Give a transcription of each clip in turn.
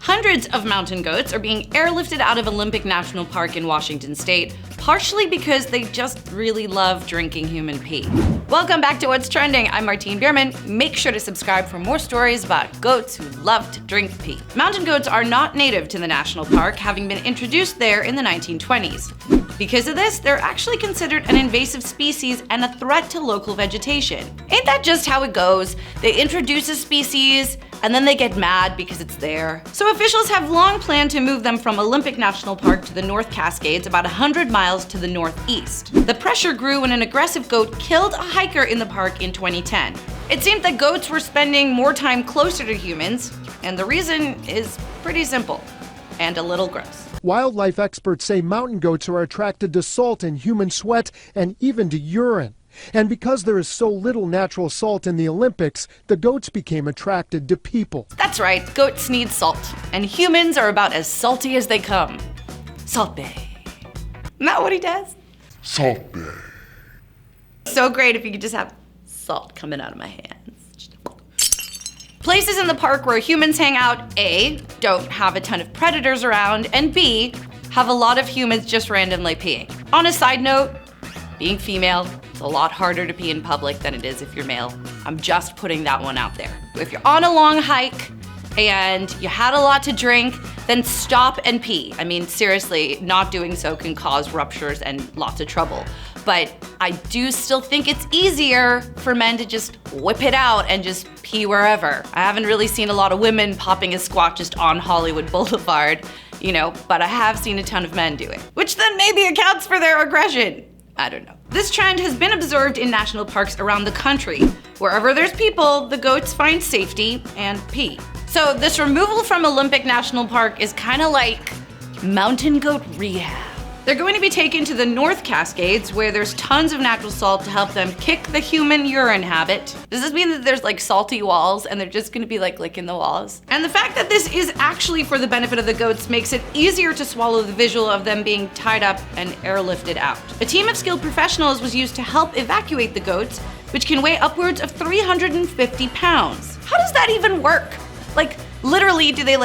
Hundreds of mountain goats are being airlifted out of Olympic National Park in Washington state, partially because they just really love drinking human pee. Welcome back to What's Trending. I'm Martine Bierman. Make sure to subscribe for more stories about goats who love to drink pee. Mountain goats are not native to the national park, having been introduced there in the 1920s. Because of this, they're actually considered an invasive species and a threat to local vegetation. Ain't that just how it goes? They introduce a species, and then they get mad because it's there. So officials have long planned to move them from Olympic National Park to the North Cascades, about 100 miles to the northeast. The pressure grew when an aggressive goat killed a hiker in the park in 2010. It seemed that goats were spending more time closer to humans, and the reason is pretty simple and a little gross. Wildlife experts say mountain goats are attracted to salt in human sweat and even to urine. And because there is so little natural salt in the Olympics, the goats became attracted to people. That's right, goats need salt, and humans are about as salty as they come. Salt Bay. Isn't that what he does? Salt Bay. So great if you could just have salt coming out of my hands. Places in the park where humans hang out, A, don't have a ton of predators around, and B, have a lot of humans just randomly peeing. On a side note, being female, it's a lot harder to pee in public than it is if you're male. I'm just putting that one out there. If you're on a long hike and you had a lot to drink, then stop and pee. I mean, seriously, not doing so can cause ruptures and lots of trouble. But I do still think it's easier for men to just whip it out and just pee wherever. I haven't really seen a lot of women popping a squat just on Hollywood Boulevard, but I have seen a ton of men do it, which then maybe accounts for their aggression. I don't know. This trend has been observed in national parks around the country. Wherever there's people, the goats find safety and pee. So this removal from Olympic National Park is kind of like mountain goat rehab. They're going to be taken to the North Cascades, where there's tons of natural salt to help them kick the human urine habit. Does this mean that there's like salty walls and they're just gonna be like licking the walls? And the fact that this is actually for the benefit of the goats makes it easier to swallow the visual of them being tied up and airlifted out. A team of skilled professionals was used to help evacuate the goats, which can weigh upwards of 350 pounds. How does that even work? Like, literally, do they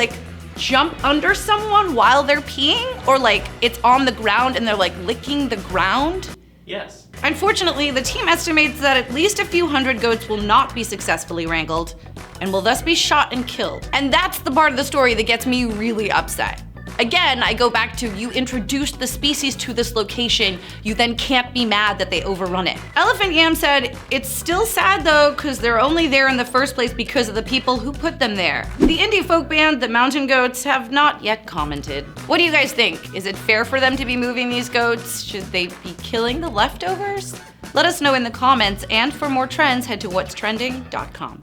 jump under someone while they're peeing? Or it's on the ground and they're licking the ground? Yes. Unfortunately, the team estimates that at least a few hundred goats will not be successfully wrangled and will thus be shot and killed. And that's the part of the story that gets me really upset. Again, I go back to you introduced the species to this location, you then can't be mad that they overrun it. Elephant Yam said, "It's still sad though, because they're only there in the first place because of the people who put them there." The indie folk band, the Mountain Goats, have not yet commented. What do you guys think? Is it fair for them to be moving these goats? Should they be killing the leftovers? Let us know in the comments, and for more trends, head to whatstrending.com.